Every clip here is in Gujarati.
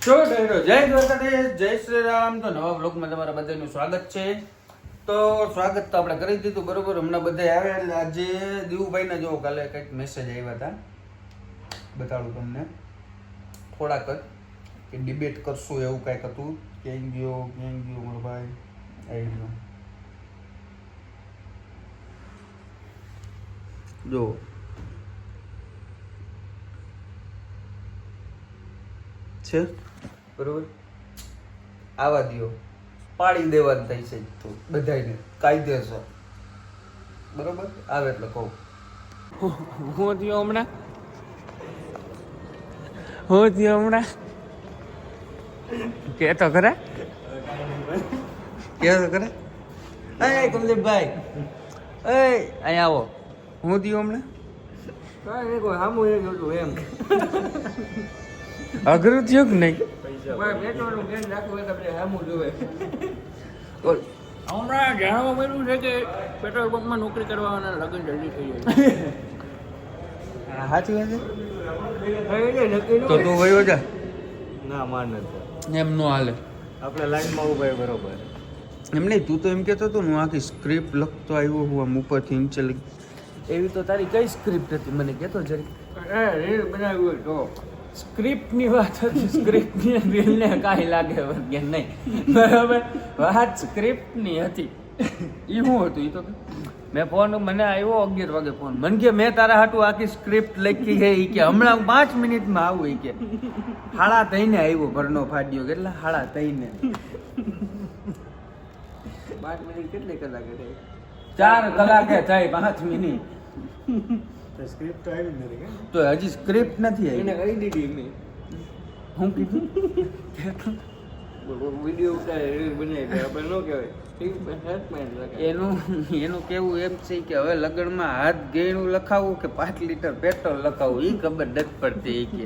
જય દ્વારકાધીશ, જય શ્રી રામ. તો નવા બ્લોગમાં તમારા બધાનું સ્વાગત છે. તો સ્વાગત તો આપણે કરી દીધું બરોબર. હમણાં બધા આવ્યા એટલે આજે દીવુભાઈના જો કાલે કંઈક મેસેજ આવ્યા હતા, બતાડું તમને થોડાક જ કે ડિબેટ કરશું એવું કંઈક હતું. ક્યાં ગયો મારો ભાઈ આવી ગયો જો છે બરોબર. આવા દિયો પાડી દેવાનું થાય છે તો બધાને કાયદેસર બરોબર આવે એટલે કહું. હું થયો હમણાં કે તો ખરા એ કમલેશભાઈ અહીંયા આવો. હું થયો હમણાં કાંઈ કોઈ સામું એ જોતું એમ અઘરું થયું કે નહીં? પેટ્રોલનું ધ્યાન રાખવું એટલે આપણે સામું જોવે. હમણાં જાણવા મળ્યું છે કે પેટ્રોલ પંપમાં નોકરી કરવાના લગ્ન જલ્દી થઈ જાય. સાચી વાત નક્કી તો તું વયો જા. ના માન નથી, એમ નો હાલે. આપણે લાઈનમાં ઉભા બરોબર. એમ નહીં, તું તો એમ કહેતો હતો હું આખી સ્ક્રિપ્ટ લખતો આવ્યો હું આમ ઉપરથી નીચે એવી તો તારી કઈ સ્ક્રિપ્ટ હતી મને કહેતો જરી. રીલ બનાવ્યું હોય તો સ્ક્રિપ્ટની વાત હતી. સ્ક્રિપ્ટની રીલને કાંઈ લાગે કે નહીં, બરાબર. વાત સ્ક્રિપ્ટની હતી. એ શું હતું એ તો મેં ફોન મને આવ્યો 11 વાગે ફોન. મને કે મેં તારા હાટું આખી સ્ક્રિપ્ટ લખી છે એ કે હમણાં 5 મિનિટમાં આવું એ કે 3:30 આવ્યો ભરનો ફાડ્યો. કેટલા 3:30? 5 મિનિટ કેટલી કલાકે થઈ? 4 કલાકે થઈ 5 મિનિટ. સ્ક્રિપ્ટ તો આવી જ નથી કે તો હજી સ્ક્રિપ્ટ નથી આવી. એને કહી દીધી મેં. હું કીધું વિડીયો ઉતારે રીલ બનાવી આપણે ન કહેવાય. એનું કેવું એમ છે કે હવે લગ્નમાં હાથ ગેણું લખાવું કે 5 લીટર પેટ્રોલ લખાવું એ ખબર નથી પડતી. એ કે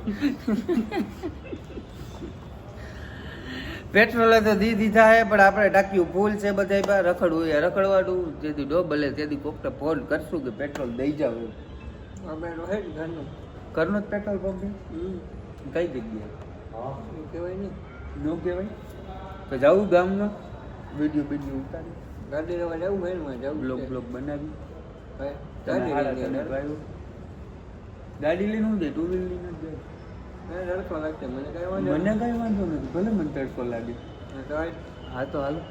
પેટ્રોલ તો દીધી થાય પણ આપણે ટાંક્યું ફૂલ છે બધા રખડવું એ રખડવાનું. જેથી ડોબલે તેથી કોકને ફોન કરશું કે પેટ્રોલ દઈ જાવ. અમે રહે જ ઘરનું ઘરનો જ પેટ્રોલ પંપ કઈ જગ્યાએ કહેવાય નહીં. ન કહેવાય તો જવું ગામનો વિડીયો ઉતારી ગાડી લેવા જવું ભાઈ જવું બ્લોગ બનાવી ગાડી ગાડી લઈને હું જાય 2 વ્હીલ લઈને જ જાય. તડકો લાગશે મને કઈ વાંધો મને કઈ વાંધો નથી, ભલે મને તડકો લાગે. हाँ तो हालो.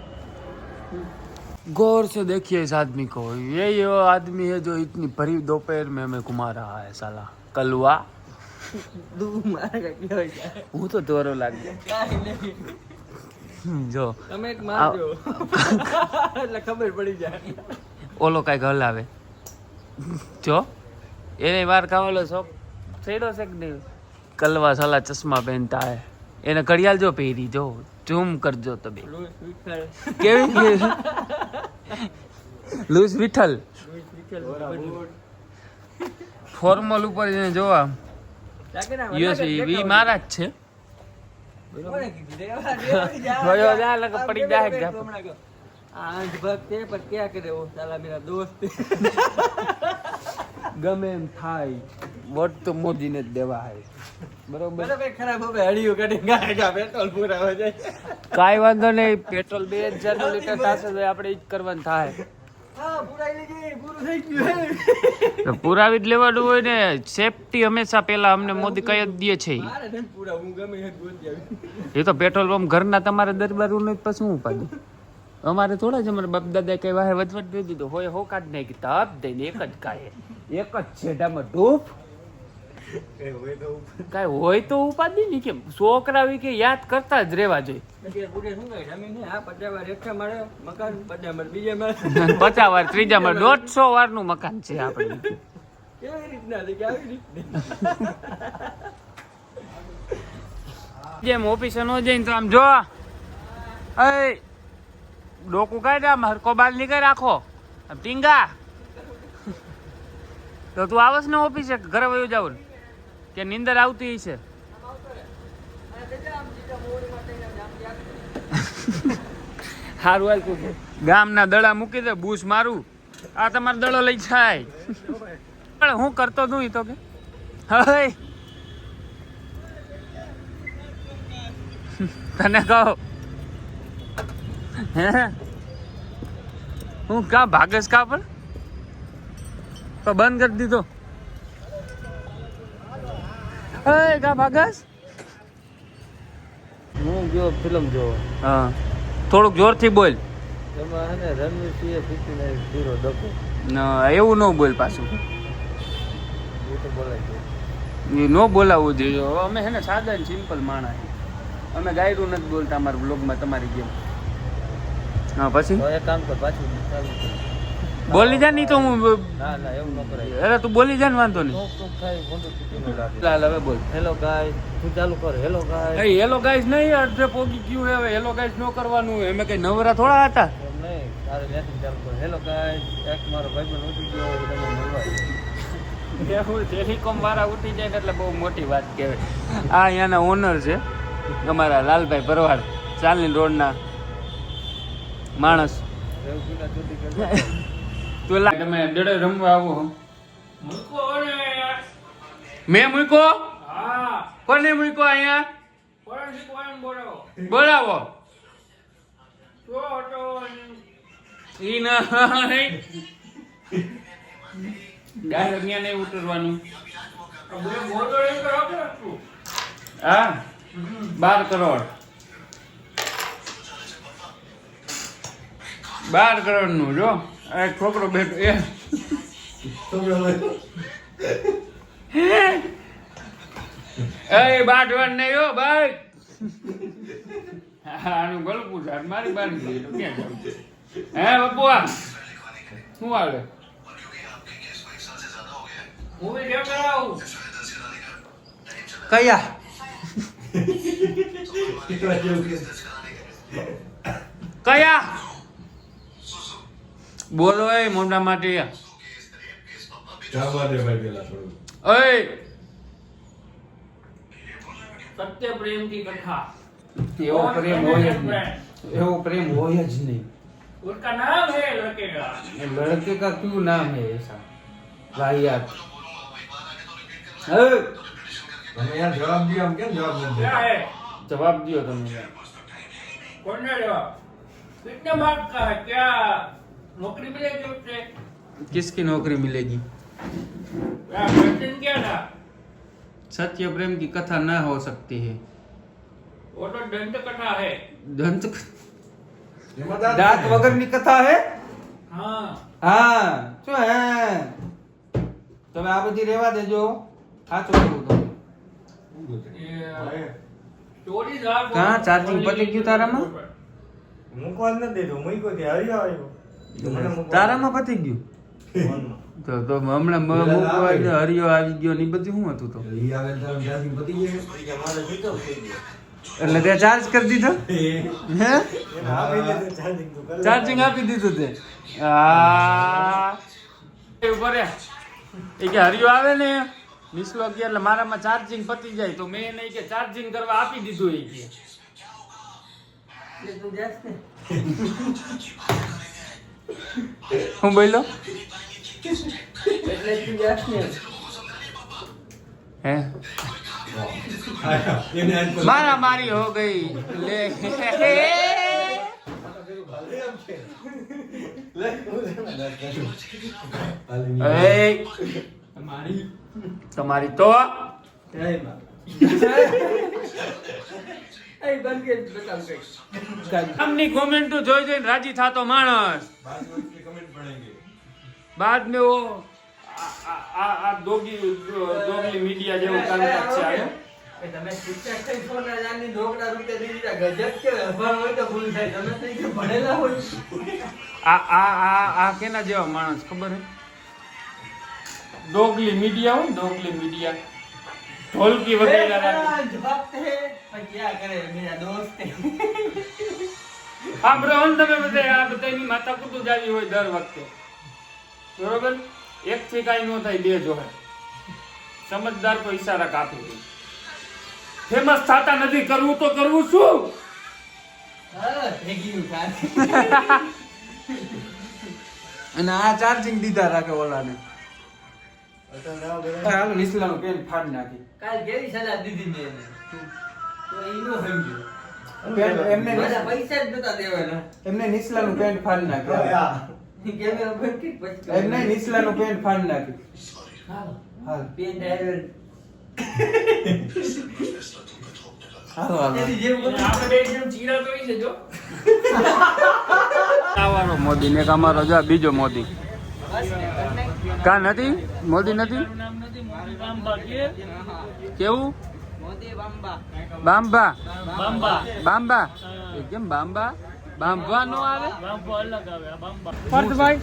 गौर से देखिए इस आदमी को. ये आदमी है जो इतनी भरी दोपहर में हमें घुमा रहा है साला कलवा. હું તો દોરો લાગ્યો જો તમે એક મારજો એટલે ખબર પડી જાય. ઓલો કઈ હલાવે જો એને વાર કાવલો શોખ થઈડો છે કે નહીં. કલવા સાલા ચશ્મા પહેનતા હે. એને ઘડિયાળ જો પહેરી જો ઝૂમ કરજો તમે કેવી લુઈસ વિઠ્ઠલ ફોર્મલ ઉપર એને જોવા યુએસબી મારા જ છે. પડી જાય ગમે એમ થાય વોટ તો મોદીને જ દેવા હે. બરોબર ખરાબ હવે હળિયું કાઢી પેટ્રોલ પૂરા હો જાય. કાંઈ વાંધો નહીં. પેટ્રોલ 2000 લીટર થશે તો આપણે ઈ જ કરવાનું થાય. તો પુરાવી જ લેવાનું હોય ને. સેફટી હંમેશા પેલા અમને મોદી કઈ જ દે છે. એ તો પેટ્રોલ પંપ ઘરના તમારે દરબારું નહીં પછી શું ઉપાડે. અમારે થોડા જ અમારા બાપ દાદા કઈ વાહે વચવટ દઈ દીધો હોય હો કાઢ નાખી તપ દઈને એક જ કાય એક જ છેડામાં ડૂબ કઈ હોય તો ઉપાડી નહીં. કેમ છોકરા કે યાદ કરતા જ રહેવા જોઈએ. 50 વાર ત્રીજા માળ 150 વારનું મકાન છે આપણે. જેમ ઓફિસે નો જઈને તો આમ જો ડોકું કાઢ આમ હરકો બાલ નીકળ રાખો ટીંગા. તો તું આવસ ને ઓફિસે ઘરે વયું જાવ કે નીંદર આવતી છે. સારું હાલ તું ગામના દડા મૂકી દે બૂસ મારું. આ તમારો દડો લઈ જાય પણ હું કરતો તું ઈ તો કે હવે તને કહો હે હું કા ભાગસ કા પણ તો બંધ કરી દીધો કા ભાગસ હું ગયો ફિલ્મ જોવા. હા થોડુંક જોરથી બોલ એમાં હે ને રણવીર સિંહે 59 હીરો ડકો. એવું ન બોલ પાછું એ તો બોલાય છે. એ ન બોલાવવું જોઈએ. હવે અમે છે ને સાદા ને સિમ્પલ માણસ છીએ. અમે ગાયરું નથી બોલતા અમારા બ્લોગમાં તમારી જેમ. હા પછી તો એક કામ કર પાછું ચાલુ કર. બોલી જા નહીં તો હું ના ના એવું ન કરાય. અરે તું બોલી જા ને વાંધો નહીં. ટોક થાય મોટું ચૂકીનું લાગે. ચાલ હવે બોલ હેલો ગાય તું ચાલુ કર. હેલો ગાય એ હેલો ગાઈસ નહીં અડધે પોગી ગયું હે. હવે હેલો ગાઈસ ન કરવાનું હોય. અમે કઈ નવરા થોડા હતા. એમ નહીં તારે ત્યાંથી ચાલુ કર. હેલો ગાય એક મારો ભાઈબંધ ઉઠી ગયો હોય તમે મળવા. એવું ટેલિકોમ વાળા ઉઠી જાય ને એટલે બહુ મોટી વાત કહેવાય. આ અહીંયાના ઓનર છે અમારા લાલભાઈ ભરવાડ ચાલની રોડના માણસ. એવું કીધા ચોથી કર. તું તમે ડેડે રમવા આવો મેં મૂક્યો કોને મૂક્યો અહીંયા બોલાવો ઈ ના ડાયરેક્ટ ત્યાં નહીં ઉતરવાનું. હા 12 કરોડ 12 કરોડ નું જો એક છોકરો બેઠો એ બાટવાન નહીં હો ભાઈ. આનું ગળપું છે મારી બારી ગઈ તો ક્યાં જાવ હે બપુઆ શું આવે કયા કયા બોલો એ મોઢા માટે સત્ય પ્રેમ की कथा એવો પ્રેમ હોય જ નહીં. એવો પ્રેમ હોય જ નહીં. उसका नाम है लड़के का. लड़के का क्यों नाम है ऐसा वाहियात. તમે યાર જવાબ દિયો આમ કેમ જવાબ નથી क्या है जवाब दियो तुमने. कौन ने जवाब कितने मार्क का है क्या नौकरी मिलेगी उससे. किसकी नौकरी मिलेगी. क्वेश्चन क्या था. सत्य प्रेम की कथा न हो सकती है. वो तो दंत कथा है. दंत दांत वगर ની કથા હે. હા હા શું હે તમે આ બધી રેવા દેજો. સાચું કહું તો કहाँ ચાર્જિંગ પતી ગયું તારામાં. મૂકવા જ નથી દેતો મૂક્યો તે હરિયો આવ્યો તારામાં પતી ગયું તો હમણાં મૂકવા હરિયો આવી ગયો ને બધું શું હતું તો ઈ આવે તો ચાર્જિંગ પતી ગયું મારે સ્વિચ ઓફ થઈ ગયો એટલે તે ચાર્જ કરી દીધો હે આપી દીધું ચાર્જિંગ તો કર ચાર્જિંગ આપી દીધું તે આ ઉપર એ કે હરિયો આવે ને નિસલો કે એટલે મારામાં ચાર્જિંગ પતી જાય તો મેં એને કે ચાર્જિંગ કરવા આપી દીધું એ કે તું જાસ ને હું બોલ્યો એટલે તું જાસ ને હે मारा मारी हो गई ले તમારી તો આમની કોમેન્ટ જોઈ જોઈને રાજી થાતો માણસ बाद में वो આ દોગલી મીડિયા જેવું કામકાજ છે આયો તમે શિક્ષક થઈ સોના જાનની ઢોકળા રૂપિયા દીધા ગજબ કે અભણ હોય તો ભૂલ થાય તમે તો કે ભણેલા હોય આ કેના જેવા માણસ ખબર હે ડોગલી મીડિયા હોય ડોગલી મીડિયા ઢોલકી વગેરે જવાબ હે પણ ક્યાં કરે મેરા દોસ્ત આ બ્રોહન તમે બધા આ બધાની માતા કુટુ જાવી હોય દર વખતે બરોબર એક થી કાઈ નો થાય બે જો હે સમજદાર કો ઈશારા કાપી દે ફેમસ થાતા નથી કરવું તો કરવું શું હા ભેગી ઉઠા અને આ ચાર્જિંગ દીધા રાખે ઓલાને હાલો નિસલાનો પેન ફાડ નાખી કાલ કેવી સલાહ દીધી મેં એને તો ઈ નો સમજ્યો એમને મારા પૈસા જ નતા દેવાના. એમને નીચલાનું પેન્ટ ફાડી નાખ્યું. કેમેરા બંધ કરી પછી એમને નીચલાનું પેન્ટ ફાડી નાખ્યું. હાલો. હાલ પેન ડાયર હાલો હાલો. એની જેમ બધું આપણે બે જેમ ચીરા તો છે જો આવાનો મોદી ને અમારો જો આ બીજો મોદી કા નથી મોદી નથી નામ નથી મોદી બાંબા કે કેવું મોદી બાંબા બાંબા બાંબા બાંબા એ કેમ બાંબા બાંબા નો આવે બાંબા અલગ આવે આ બાંબા પાર્થભાઈ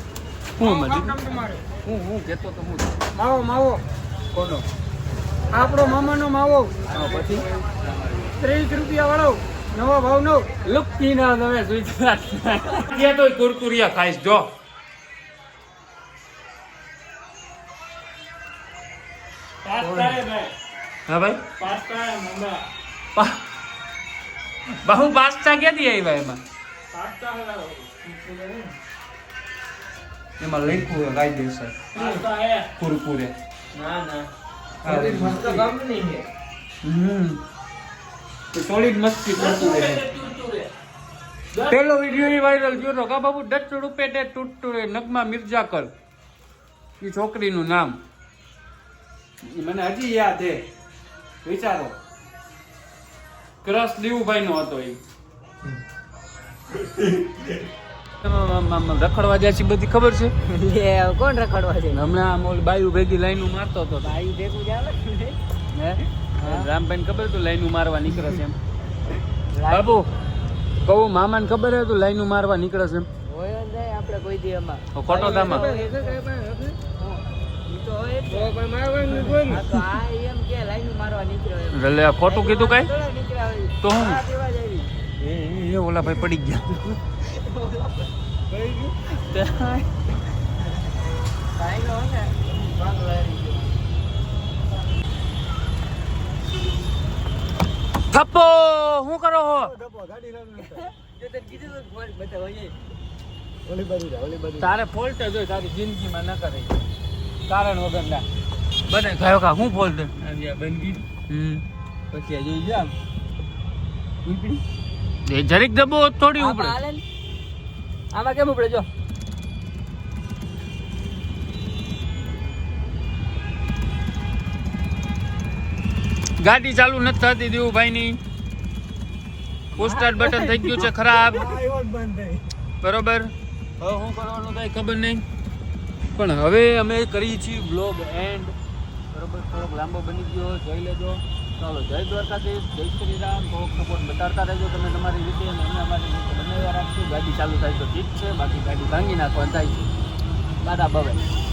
હું મજી હું કેતો તો હું માવો માવો કોનો આપણો મામાનો માવો પછી 30 રૂપિયા વાળો નવો ભાવ નો લુકી ના તમે સુઈતા કે તો કુરકુરિયા ખાઈશ જો પાસ્તા હે ભાઈ હા ભાઈ પાસ્તા હે મમ્મા બહુ પાસ્તા ક્યાંથી આવ્યા એમાં પાસ્તા હે એમાં લખ્યું કાયદેસર પાસ્તા હે કુરકુરે ના ના મસ્ત કંપની છે સોલિડ મસ્તી કુરકુરે પેલો વિડિયો વાયરલ થયો તો કા બાબુ 10 રૂપિયા તે ટુટુરે નગમા મિર્જાકર એ છોકરીનું નામ ઈ મને હજી યાદ છે. વિચારો ક્રશ દીવુભાઈ નો હતો એ રખડવા જાય છે બધી ખબર છે કોણ રખડવા છે હમણાં આમ ઓલી બાયુ ભેગી લાઈનું મારતો હતો આયુ ભેગું જ આવે હે રામભાઈ ખબર હતું લાઈનું મારવા નીકળે છે એમ બાબુ કહું મામાને ખબર હે તું લાઈનું મારવા નીકળે છે એમ હોય જ જાય આપણે કોઈ દી એમાં તો ખોટો દામાં ઈ તો હોય જ ને. હા તો આ એમ કે લાઈન મારવા નીકળ્યો એમ. એટલે આ ખોટું કીધું કઈ થોડા નીકળ્યા હોય. તો હું? આ દેવા જ આવી. એ ઓલા ભાઈ પડી ગયા લાઈનો હોય ને, ભાગ લારી ગયો. થપ્પો શું કરો હો જો તને કીધું તો ફોન બતાવો એ. તારે ફોલ્ટ જ હોય તારી જિંદગીમાં ન કરે કારણ વગર ના બને કયો કા શું ફોલ્ટ પછી હજુ જામ. એ જરીક દબો થોડી આમાં ઉપડે હાલે ને? આમાં કેમ ઉપડે જો ગાડી ચાલુ નથી થતી દેવુભાઈ ની પોસ્ટાર્ટ બટન થઈ ગયું છે ખરાબ બરોબર હવે શું કરવાનું કઈ ખબર નહીં પણ હવે અમે કરીએ છીએ બ્લોગ એન્ડ બરોબર થોડોક લાંબો બની ગયો જોઈ લેજો ચાલો જય દ્વારકાધીશ જય શ્રી રામ થોડોક સપોર્ટ બતાડતા રહેજો તમે તમારી રીતે અને અમે અમારી રીતે બનાવ્યા રાખશું ગાડી ચાલુ થાય તો ઠીક છે બાકી ગાડી ભાંગી નાખવાની થાય છે દાદા બવે